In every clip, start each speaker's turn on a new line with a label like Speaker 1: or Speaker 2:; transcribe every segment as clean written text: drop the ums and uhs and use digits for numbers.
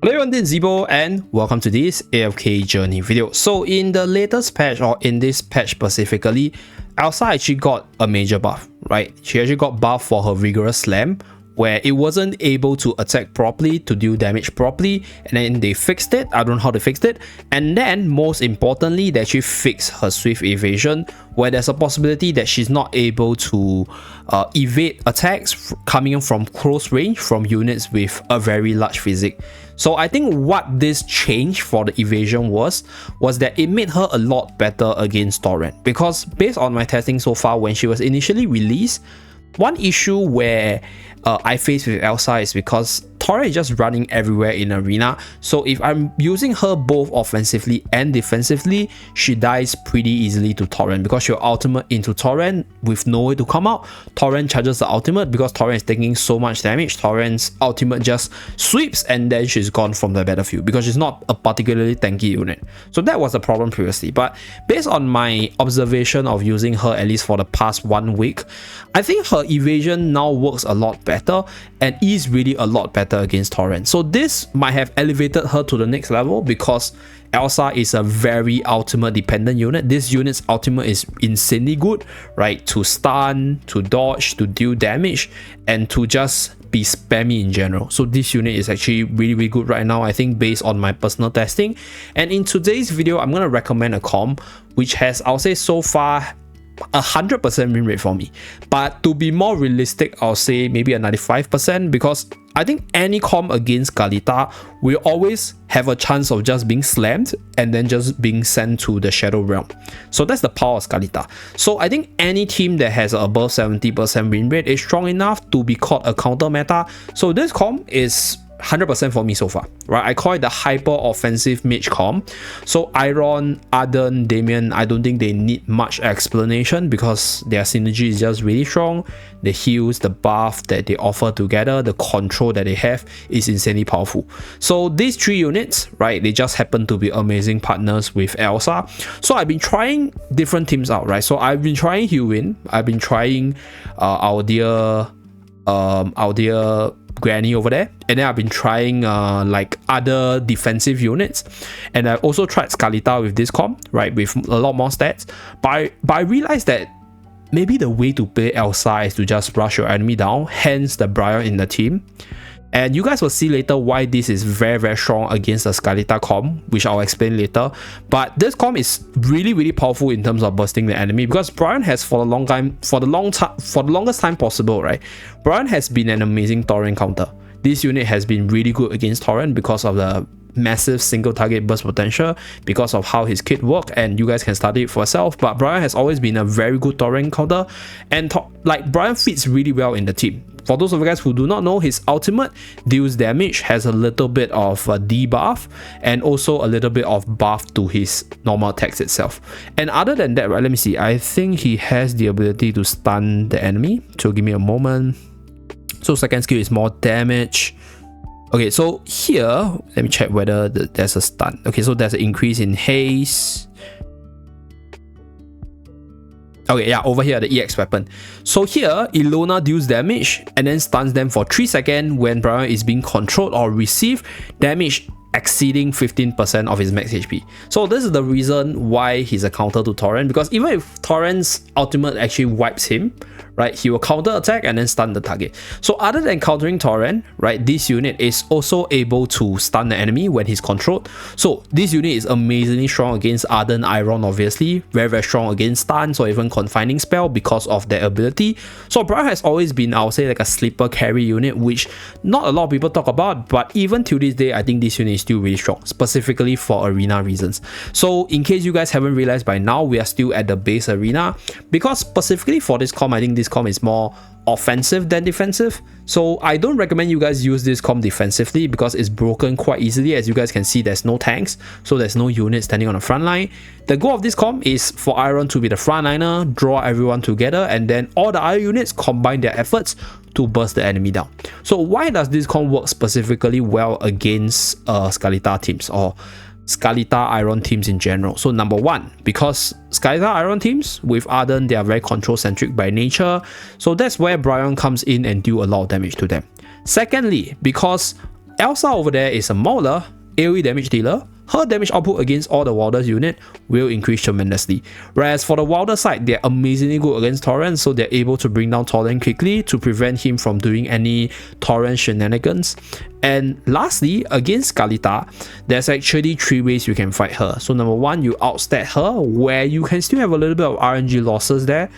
Speaker 1: Hello everyone, this is Zeeebo and welcome to this AFK Journey video. So in the latest patch, or in this patch specifically, Alsa actually got a major buff, right? She actually got buff for her Vigorous Slam, where it wasn't able to attack properly, to deal damage properly, and then they fixed it. I don't know how they fixed it. And then most importantly, they actually fixed her Swift Evasion, where there's a possibility that she's not able to evade attacks coming from close range from units with a very large physique. So I think what this change for the evasion was that it made her a lot better against Torrent, because based on my testing so far, when she was initially released, one issue where I face with Alsa is because Torrent is just running everywhere in arena. So if I'm using her both offensively and defensively, she dies pretty easily to Torrent, because she'll ultimate into Torrent with no way to come out. Torrent charges the ultimate because Torrent is taking so much damage. Torrent's ultimate just sweeps and then she's gone from the battlefield because she's not a particularly tanky unit. So that was the problem previously. But based on my observation of using her at least for the past 1 week, I think her evasion now works a lot better and is really a lot better against Torrent. So this might have elevated her to the next level, because Alsa is a very ultimate dependent unit. This unit's ultimate is insanely good, right? To stun, to dodge, to deal damage, and to just be spammy in general. So this unit is actually really good right now, I think, based on my personal testing. And in today's video, I'm going to recommend a comp which has, I'll say so far, 100% win rate for me, but to be more realistic, I'll say maybe a 95%, because I think any comp against Scarlita will always have a chance of just being slammed and then just being sent to the Shadow Realm. So that's the power of Scarlita. So I think any team that has above 70% win rate is strong enough to be called a counter meta. So this comp is 100% for me so far, right? I call it the hyper offensive mage comp. So Eironn, Arden, Damien, I don't think they need much explanation because their synergy is just really strong. The heals, the buff that they offer together, the control that they have is insanely powerful. So these three units, right, they just happen to be amazing partners with Alsa. So I've been trying different teams out, right? So I've been trying Hewin, I've been trying our dear Granny over there, and then I've been trying like other defensive units, and I've also tried Scarlita with this comp, right, with a lot more stats. But I realized that maybe the way to play Alsa is to just rush your enemy down, hence the Brian in the team. And you guys will see later why this is very strong against the Scarlita comp, which I'll explain later. But this comp is really powerful in terms of bursting the enemy, because Brian has for the longest time possible, right? Brian has been an amazing Torrent counter. This unit has been really good against Torrent because of the massive single target burst potential, because of how his kit work, and you guys can study it for yourself. But Brian has always been a very good Torrent counter, and like Brian fits really well in the team. For those of you guys who do not know, his ultimate deals damage, has a little bit of a debuff, and also a little bit of buff to his normal attacks itself. And other than that, right, let me see, I think he has the ability to stun the enemy. So give me a moment. So second skill is more damage. Okay, so here, let me check whether there's a stun. Okay, so there's an increase in haste. Okay, yeah, over here, the EX weapon. So here, Ilona deals damage and then stuns them for 3 seconds when Brian is being controlled or receive damage exceeding 15% of his max HP. So this is the reason why he's a counter to Torrent, because even if Torrent's ultimate actually wipes him, right, he will counter attack and then stun the target. So other than countering Torrent, right, this unit is also able to stun the enemy when he's controlled. So this unit is amazingly strong against Arden, Eironn, obviously, very strong against stuns or even confining spell because of their ability. So Brian has always been, I'll say, like a sleeper carry unit, which not a lot of people talk about, but even till this day, I think this unit is still really strong, specifically for arena reasons. So in case you guys haven't realized by now, we are still at the base arena, because specifically for this comp, I think this comp is more offensive than defensive. So I don't recommend you guys use this comp defensively, because it's broken quite easily. As you guys can see, there's no tanks, so there's no unit standing on the front line. The goal of this comp is for Eironn to be the frontliner, draw everyone together, and then all the other units combine their efforts to burst the enemy down. So why does this comp work specifically well against Scarlita teams, or Scarlita Eironn teams in general? So number one, because Scarlita Eironn teams with Arden, they are very control centric by nature, so that's where Brian comes in and do a lot of damage to them. Secondly, because Elsa over there is a Mauler, AoE damage dealer. Her damage output against all the Wilder's unit will increase tremendously. Whereas for the Wilder side, they're amazingly good against Torrent, so they're able to bring down Torrent quickly to prevent him from doing any Torrent shenanigans. And lastly, against Scarlita, there's actually 3 ways you can fight her. So number 1, you outstat her, where you can still have a little bit of RNG losses there,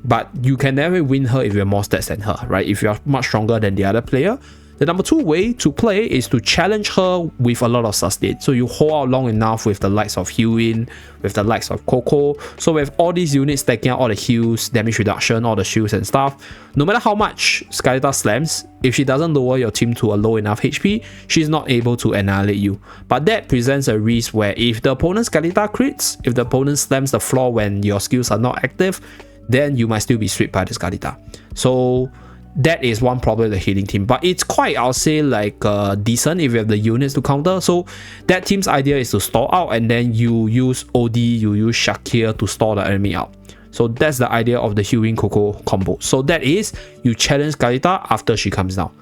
Speaker 1: but you can never win her if you're more stats than her, right? If you're much stronger than the other player. The number 2 way to play is to challenge her with a lot of sustain. So you hold out long enough with the likes of Hewin, with the likes of Coco. So with all these units stacking out all the heals, damage reduction, all the shields and stuff, no matter how much Scarlita slams, if she doesn't lower your team to a low enough HP, she's not able to annihilate you. But that presents a risk where if the opponent's Scarlita crits, if the opponent slams the floor when your skills are not active, then you might still be swept by the Scarlita. So that is one problem with the healing team, but it's quite, I'll say, like decent if you have the units to counter. So that team's idea is to stall out, and then you use OD, you use Shakir to stall the enemy out. So that's the idea of the Hewin Coco combo. So that is, you challenge Scarlita after she comes down.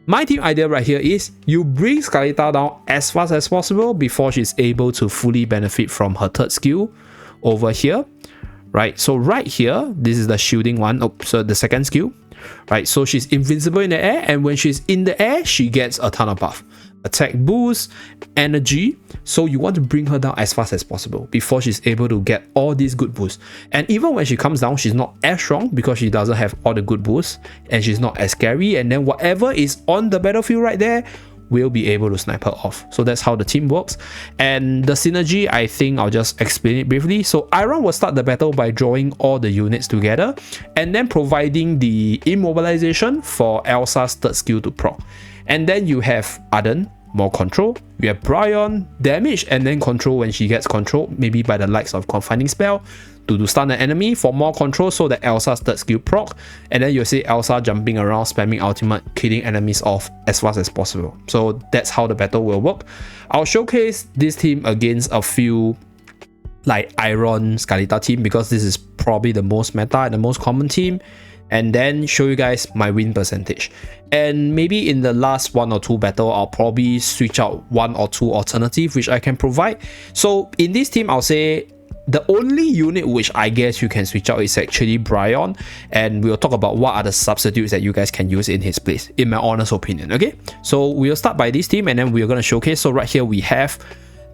Speaker 1: My team idea right here is you bring Scarlita down as fast as possible before she's able to fully benefit from her 3rd skill over here, right? So right here, this is the shielding one. Oh, so the 2nd skill. Right, so she's invincible in the air, and when she's in the air, she gets a ton of buff. Attack boost, energy. So you want to bring her down as fast as possible before she's able to get all these good boosts. And even when she comes down, she's not as strong because she doesn't have all the good boosts, and she's not as scary. And then whatever is on the battlefield right there will be able to snipe her off. So that's how the team works. And the synergy, I think I'll just explain it briefly. So Eironn will start the battle by drawing all the units together and then providing the immobilization for Elsa's 3rd skill to proc. And then you have Arden, more control. You have Bryon, damage and then control when she gets controlled, maybe by the likes of Confining Spell, to stun the enemy for more control so that Elsa's 3rd skill proc. And then you'll see Elsa jumping around, spamming ultimate, killing enemies off as fast as possible. So that's how the battle will work. I'll showcase this team against a few like Eironn-Scarlita team because this is probably the most meta and the most common team, and then show you guys my win percentage. And maybe in the last 1 or 2 battle, I'll probably switch out 1 or 2 alternative which I can provide. So in this team, I'll say the only unit which I guess you can switch out is actually Bryon, and we'll talk about what are the substitutes that you guys can use in his place, in my honest opinion. Okay, so we'll start by this team and then we're going to showcase. So right here we have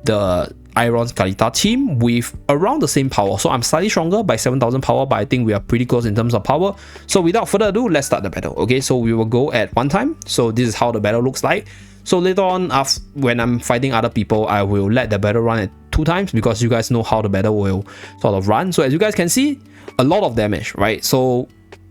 Speaker 1: the Eironn-Scarlita team with around the same power. So I'm slightly stronger by 7,000 power, but I think we are pretty close in terms of power. So without further ado, let's start the battle. Okay, so we will go at 1 time. So this is how the battle looks like. So later on, when I'm fighting other people, I will let the battle run at 2 times because you guys know how the battle will sort of run. So as you guys can see, a lot of damage, right? So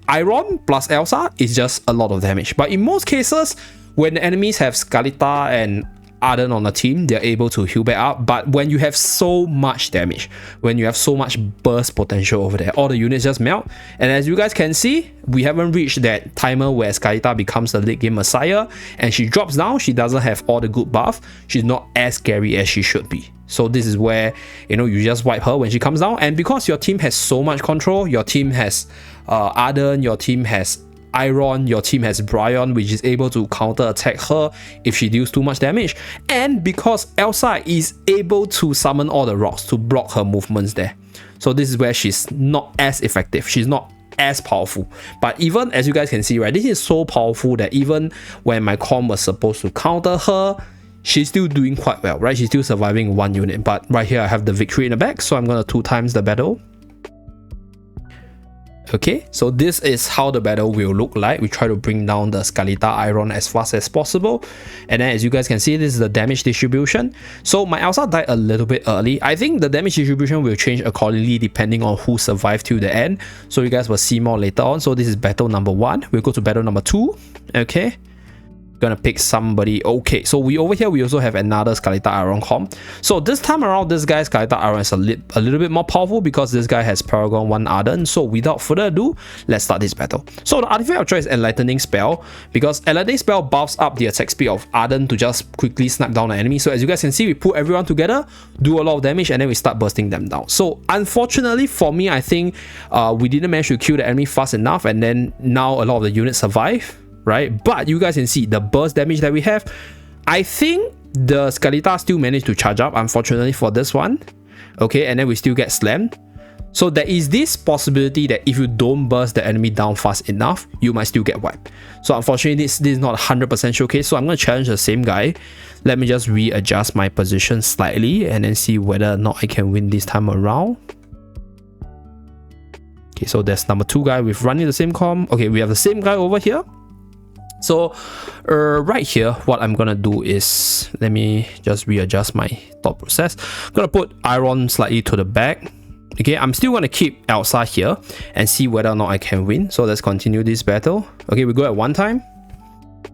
Speaker 1: Eironn plus Elsa is just a lot of damage. But in most cases, when the enemies have Scarlita and Arden on the team, they're able to heal back up. But when you have so much damage, when you have so much burst potential over there, all the units just melt. And as you guys can see, we haven't reached that timer where Scarlita becomes the late game messiah and she drops down. She doesn't have all the good buff. She's not as scary as she should be. So this is where, you know, you just wipe her when she comes down. And because your team has so much control, your team has Arden, your team has Eironn, your team has Bryon, which is able to counter attack her if she deals too much damage, and because Elsa is able to summon all the rocks to block her movements there. So this is where she's not as effective, she's not as powerful. But even as you guys can see, right, this is so powerful that even when my comp was supposed to counter her, she's still doing quite well, right? She's still surviving 1 unit. But right here I have the victory in the back, so I'm gonna 2 times the battle. Okay, so this is how the battle will look like. We try to bring down the Scarlita Eironn as fast as possible. And then as you guys can see, this is the damage distribution. So my Elsa died a little bit early. I think the damage distribution will change accordingly depending on who survived till the end. So you guys will see more later on. So this is battle number 1. We'll go to battle number 2. Okay. Gonna pick somebody. Okay, so we over here we also have another Scarlita Eironn comp. So this time around, this guy Scarlita Eironn is a little bit more powerful because this guy has Paragon 1 Arden. So without further ado, let's start this battle. So the artifact of choice is Enlightening Spell, because Enlightening Spell buffs up the attack speed of Arden to just quickly snipe down an enemy. So as you guys can see, we put everyone together, do a lot of damage, and then we start bursting them down. So unfortunately for me, I think we didn't manage to kill the enemy fast enough, and then now a lot of the units survive, right? But you guys can see the burst damage that we have. I think the Scarlita still managed to charge up, unfortunately for this one. Okay, and then we still get slammed. So there is this possibility that if you don't burst the enemy down fast enough, you might still get wiped. So unfortunately, this is not 100% showcase. So I'm going to challenge the same guy. Let me just readjust my position slightly and then see whether or not I can win this time around. Okay, so there's number 2 guy with running the same comp. Okay, we have the same guy over here. So right here, what I'm gonna do is, let me just readjust my thought process. I'm gonna put Eironn slightly to the back. Okay, I'm still gonna keep Elsa here and see whether or not I can win. So let's continue this battle. Okay, we go at 1 time.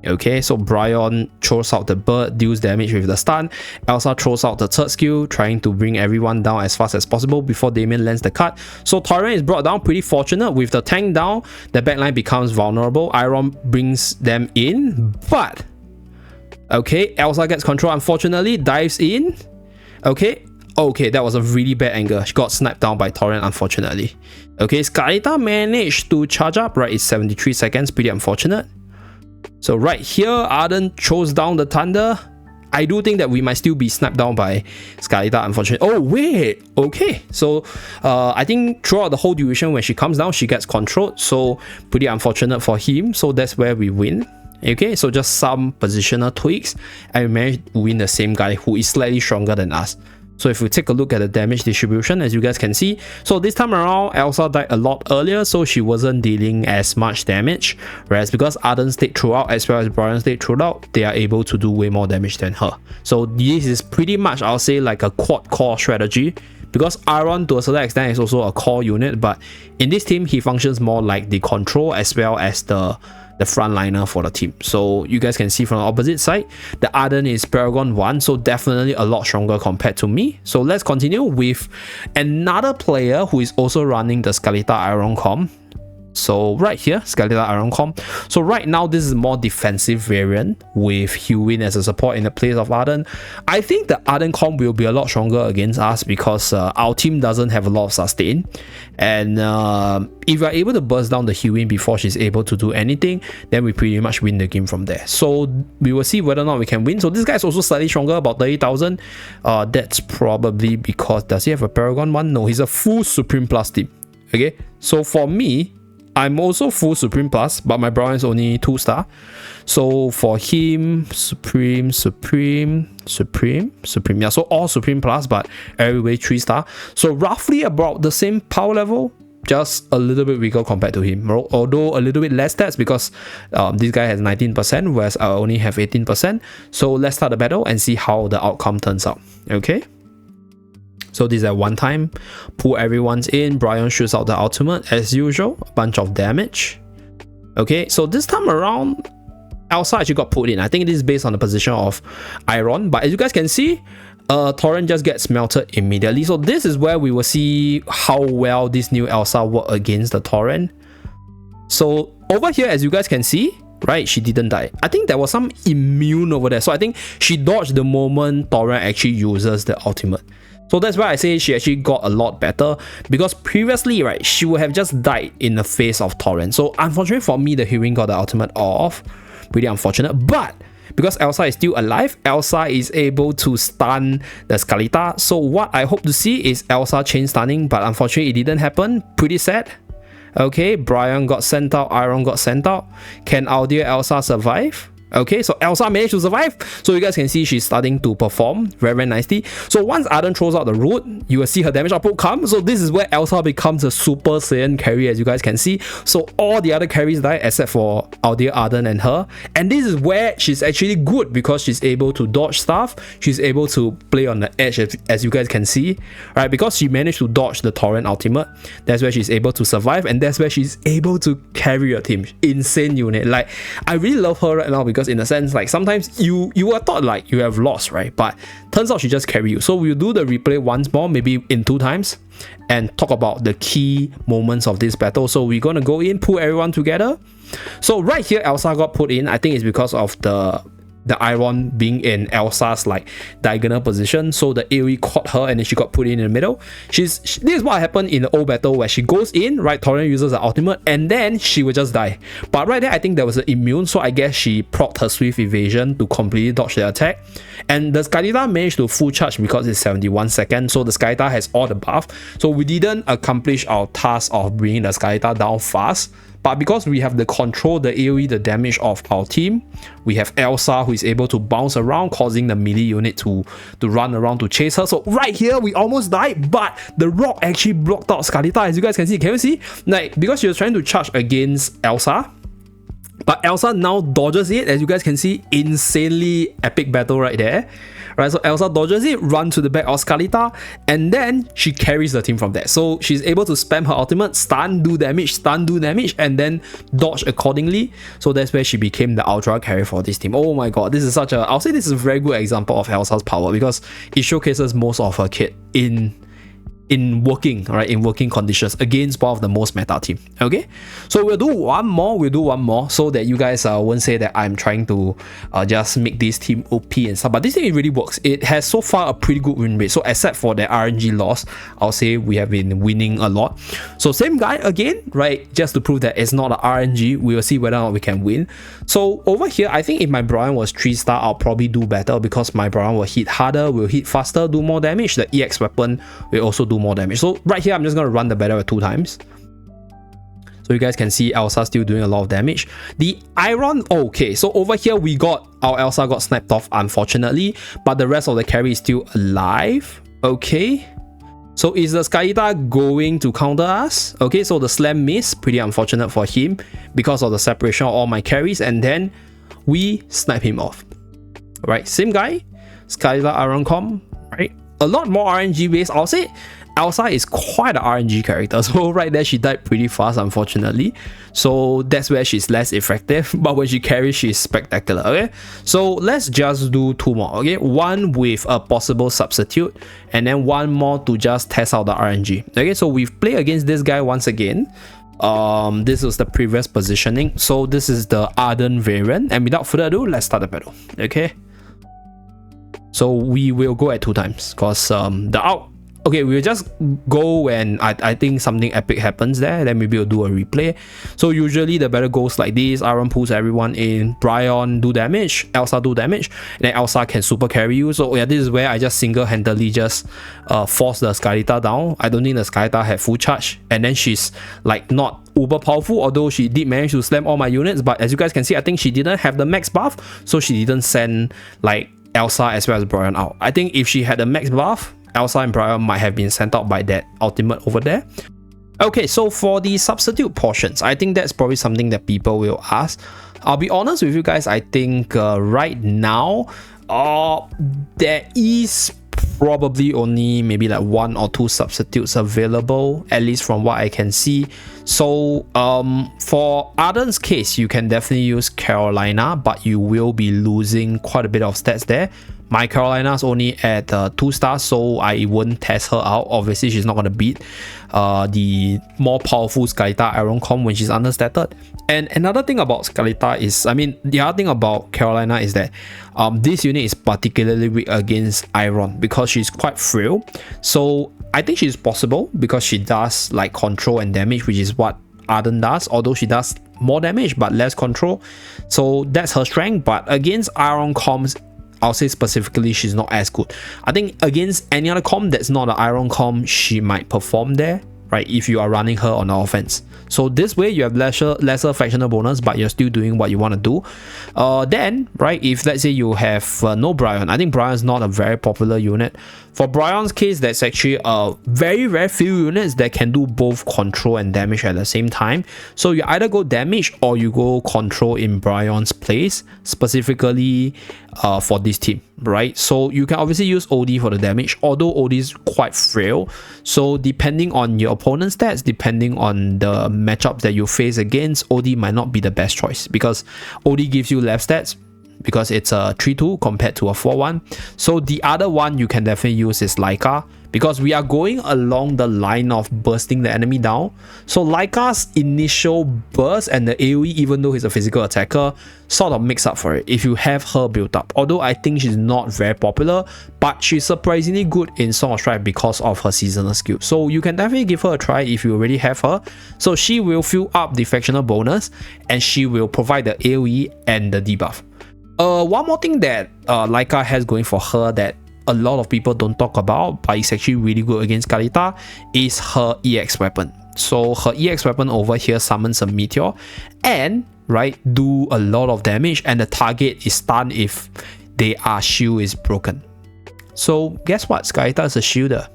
Speaker 1: Okay, so Brian throws out the bird, deals damage with the stun. Elsa throws out the 3rd skill, trying to bring everyone down as fast as possible before Damien lands the cut. So Torrent is brought down, pretty fortunate. With the tank down, the backline becomes vulnerable. Eironn brings them in, but okay, Elsa gets control, unfortunately, dives in. Okay, that was a really bad angle. She got sniped down by Torrent, unfortunately. Okay, Scarlita managed to charge up, right? It's 73 seconds, pretty unfortunate. So right here, Arden throws down the Thunder. I do think that we might still be snapped down by Scarlita, unfortunately. Oh, wait. Okay. So I think throughout the whole duration, when she comes down, she gets controlled. So pretty unfortunate for him. So that's where we win. Okay, so just some positional tweaks. And we managed to win the same guy who is slightly stronger than us. So if we take a look at the damage distribution, as you guys can see, so this time around, Elsa died a lot earlier, so she wasn't dealing as much damage. Whereas because Arden stayed throughout as well as Brian stayed throughout, they are able to do way more damage than her. So this is pretty much, I'll say, like a quad core strategy. Because Eironn, to a certain extent, is also a core unit, but in this team, he functions more like the control as well as the frontliner for the team. So you guys can see from the opposite side, the Arden is Paragon 1, so definitely a lot stronger compared to me. So let's continue with another player who is also running the Scarlita Eironn comp. So right here, Scarlita Eironn comp. So right now, this is a more defensive variant with Hewin as a support in the place of Arden. I think the Arden comp will be a lot stronger against us because our team doesn't have a lot of sustain. And if we're able to burst down the Hewin before she's able to do anything, then we pretty much win the game from there. So we will see whether or not we can win. So this guy is also slightly stronger, about 30,000. That's probably because, does he have a Paragon 1? No, he's a full Supreme Plus team. Okay, so for me, I'm also full Supreme Plus, but my Brown is only 2-star. So for him, Supreme. Yeah, so all Supreme Plus, but everywhere 3-star. So roughly about the same power level, just a little bit weaker compared to him. Although a little bit less stats because this guy has 19%, whereas I only have 18%. So let's start the battle and see how the outcome turns out. Okay. So this is at 1 time, pull everyone's in, Brian shoots out the ultimate as usual, a bunch of damage. Okay, so this time around, Elsa actually got put in. I think this is based on the position of Eironn, but as you guys can see, Torrent just gets melted immediately. So this is where we will see how well this new Elsa work against the Torrent. So over here, as you guys can see, right, she didn't die. I think there was some immune over there. So I think she dodged the moment Torrent actually uses the ultimate. So that's why I say she actually got a lot better, because previously, right, she would have just died in the face of Torrent. So unfortunately for me, the Hewin got the ultimate off. Pretty unfortunate. But because Elsa is still alive, Elsa is able to stun the Scarlita. So what I hope to see is Elsa chain stunning, but unfortunately it didn't happen. Pretty sad. Okay, Brian got sent out, Eironn got sent out. Can our dear Elsa survive? Okay, so Elsa managed to survive. So you guys can see she's starting to perform very, very nicely. So once Arden throws out the root, you will see her damage output come. So this is where Elsa becomes a Super Saiyan carry, as you guys can see. So all the other carries die except for our dear Arden and her. And this is where she's actually good, because she's able to dodge stuff. She's able to play on the edge, as you guys can see. Right, because she managed to dodge the Torrent ultimate. That's where she's able to survive, and that's where she's able to carry a team. Insane unit. Like, I really love her right now, because in a sense, like, sometimes you are thought like you have lost, right? But turns out she just carry you. So we'll do the replay once more, maybe in 2 times, and talk about the key moments of this battle. So we're gonna go in, pull everyone together. So right here, Elsa got put in. I think it's because of the the Eironn being in Elsa's like diagonal position, so the AoE caught her and then she got put in the middle. This is what happened in the old battle where she goes in, right? Torian uses her ultimate and then she will just die. But right there, I think there was an immune, so I guess she procced her swift evasion to completely dodge the attack. And the Scarlita managed to full charge because it's 71 seconds, so the Scarlita has all the buff. So we didn't accomplish our task of bringing the Scarlita down fast. But because we have the control, the AoE, the damage of our team, we have Elsa who is able to bounce around, causing the melee unit to run around to chase her. So right here, we almost died, but the rock actually blocked out Scarlita, as you guys can see. Can you see? Like, because she was trying to charge against Elsa, but Elsa now dodges it, as you guys can see. Insanely epic battle right there. Right, so Elsa dodges it, runs to the back of Scarlita, and then she carries the team from there. So she's able to spam her ultimate, stun, do damage, and then dodge accordingly. So that's where she became the ultra carry for this team. Oh my god, this is such a, I'll say this is a very good example of Elsa's power, because it showcases most of her kit in working conditions against one of the most meta team. Okay, so we'll do one more so that you guys won't say that I'm trying to just make this team OP and stuff, but this thing, it really works. It has so far a pretty good win rate, so except for the RNG loss, I'll say we have been winning a lot. So same guy again, right, just to prove that it's not an RNG, we will see whether or not we can win. So over here, I think if my Brian was 3-star, I'll probably do better, because my Brian will hit harder, will hit faster, do more damage. The EX weapon will also do more damage. So right here, I'm just going to run the battle 2 times. So you guys can see Elsa still doing a lot of damage. The Eironn, okay, so over here we got, our Elsa got sniped off unfortunately, but the rest of the carry is still alive. Okay, so is the Scarlita going to counter us? Okay, so the slam miss, pretty unfortunate for him because of the separation of all my carries, and then we snipe him off. Right, same guy, Scarlita Eironn, right? A lot more RNG based, I'll say. Elsa is quite an RNG character, so right there she died pretty fast unfortunately, so that's where she's less effective, but when she carries, she's spectacular. Okay, so let's just do 2 more. Okay, one with a possible substitute and then one more to just test out the RNG. Okay, so we've played against this guy once again. This was the previous positioning, so this is the Ardent variant, and without further ado, let's start the battle. Okay, so we will go at 2 times because okay, we'll just go when I think something epic happens there, then maybe we'll do a replay. So usually the battle goes like this: Eironn pulls everyone in, Brian do damage, Elsa do damage, and then Elsa can super carry you. So yeah, this is where I just single-handedly just force the Scarlita down. I don't think the Scarlita had full charge, and then she's like not uber powerful, although she did manage to slam all my units, but as you guys can see, I think she didn't have the max buff, so she didn't send like Elsa as well as Brian out. I think if she had the max buff, Elsa and Brian might have been sent out by that ultimate over there. Okay, so for the substitute portions, I think that's probably something that people will ask. I'll be honest with you guys, I think right now, there is probably only maybe like 1 or 2 substitutes available, at least from what I can see. So for Ardent's case, you can definitely use Carolina, but you will be losing quite a bit of stats there. My Carolina's only at 2 stars, so I wouldn't test her out. Obviously, she's not going to beat the more powerful Scarlita Eironn when she's understated. And another thing about Scarlita is, I mean, the other thing about Carolina is that this unit is particularly weak against Eironn because she's quite frail. So I think she's possible because she does like control and damage, which is what Ardent does, although she does more damage but less control. So that's her strength, but against Eironn I'll say specifically she's not as good. I think against any other comp that's not an Eironn she might perform there, right, if you are running her on the offense. So this way you have lesser fractional bonus, but you're still doing what you want to do. Then, right, if let's say you have no Brian, I think Brian's not a very popular unit. For Brian's case, that's actually a very few units that can do both control and damage at the same time. So you either go damage or you go control in Brian's place, specifically for this team, right? So you can obviously use OD for the damage, although OD is quite frail. So depending on your opponent's stats, depending on the matchups that you face against, OD might not be the best choice because OD gives you less stats, because it's a 3-2 compared to a 4-1. So the other one you can definitely use is Laika, because we are going along the line of bursting the enemy down. So Laika's initial burst and the AoE, even though he's a physical attacker, sort of makes up for it if you have her built up. Although I think she's not very popular, but she's surprisingly good in Song of Strife because of her seasonal skill. So you can definitely give her a try if you already have her. So she will fill up the factional bonus and she will provide the AoE and the debuff. One more thing that Laika has going for her that a lot of people don't talk about, but it's actually really good against Scarlita, is her EX weapon. So her EX weapon over here summons a meteor and do a lot of damage, and the target is stunned if their shield is broken. So guess what? Scarlita is a shielder.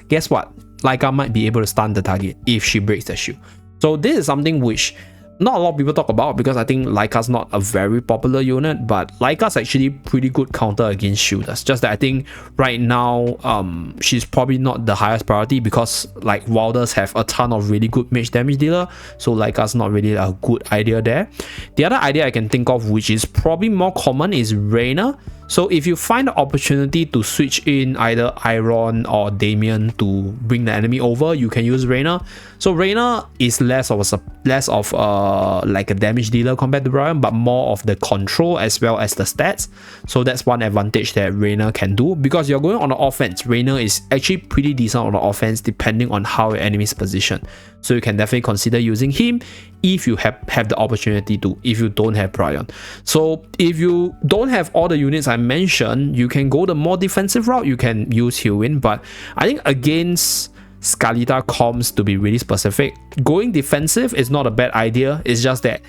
Speaker 1: Guess what? Laika might be able to stun the target if she breaks the shield. So this is something which not a lot of people talk about because I think Laika's not a very popular unit, but Laika's actually pretty good counter against shielders. Just that I think right now she's probably not the highest priority because like Wilders have a ton of really good mage damage dealer, so Laika's not really a good idea there. The other idea I can think of, which is probably more common, is Reina. So if you find the opportunity to switch in either Eironn or Damien to bring the enemy over, you can use Reina. So Reina is less of like a damage dealer compared to Brian, but more of the control as well as the stats. So that's one advantage that Reina can do, because you're going on the offense. Reina is actually pretty decent on the offense depending on how your enemy's position. So you can definitely consider using him if you have the opportunity to, if you don't have Brian. So if you don't have all the units I mentioned, you can go the more defensive route. You can use Healwin, but I think against Scarlita comms, to be really specific, going defensive is not a bad idea. It's just that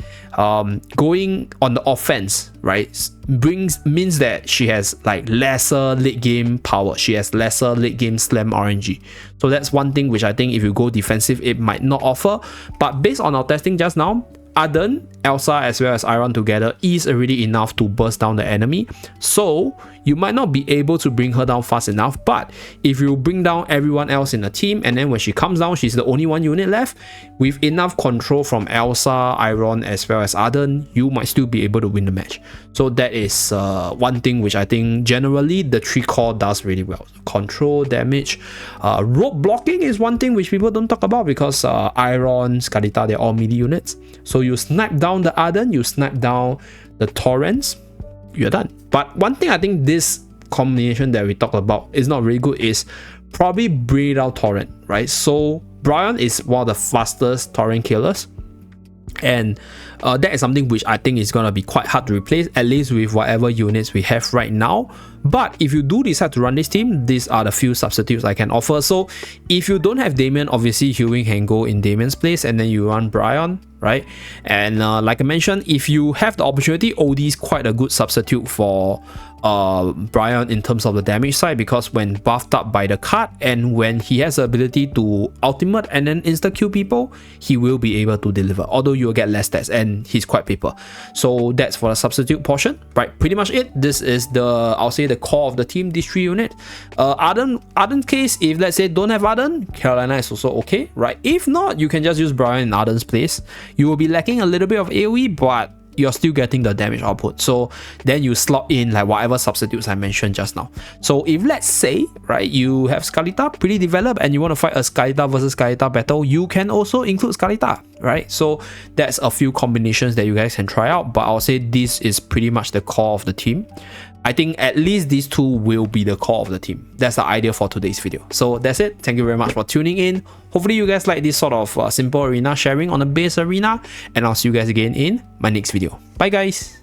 Speaker 1: going on the offense, means that she has like lesser late game power. She has lesser late game slam RNG. So that's one thing which I think if you go defensive, it might not offer. But based on our testing just now, Arden, Elsa as well as Eironn together is already enough to burst down the enemy. So you might not be able to bring her down fast enough, but if you bring down everyone else in the team, and then when she comes down, she's the only one unit left, with enough control from Elsa, Eironn as well as Arden, you might still be able to win the match. So that is one thing which I think generally the 3 core does really well. Control, damage, rope blocking is one thing which people don't talk about because Eironn, Scarlita, they're all melee units. So you snipe down the Arden, you snipe down the Torrents, you're done. But one thing I think this combination that we talked about is not really good is probably bring out Torrent, right? So Brian is one of the fastest Torrent killers, and that is something which I think is going to be quite hard to replace, at least with whatever units we have right now. But if you do decide to run this team, these are the few substitutes I can offer. So if you don't have Damien, obviously Healing can go in Damien's place and then you run Brian, right? And like I mentioned, if you have the opportunity, OD is quite a good substitute for Brian in terms of the damage side, because when buffed up by the card and when he has the ability to ultimate and then insta kill people, he will be able to deliver, although you'll get less stats and he's quite paper. So that's for the substitute portion, right? Pretty much it. This is the, I'll say, the core of the team, these 3 units. Arden's case, if let's say don't have Arden, Carolina is also okay, right? If not, you can just use Brian in Arden's place. You will be lacking a little bit of AoE, but you're still getting the damage output. So then you slot in like whatever substitutes I mentioned just now. So if let's say, right, you have Scarlita pretty developed and you want to fight a Scarlita versus Scarlita battle, you can also include Scarlita, right? So that's a few combinations that you guys can try out, but I'll say this is pretty much the core of the team. I think at least these 2 will be the core of the team. That's the idea for today's video. So that's it. Thank you very much for tuning in. Hopefully you guys like this sort of simple arena sharing on a base arena, and I'll see you guys again in my next video. Bye guys.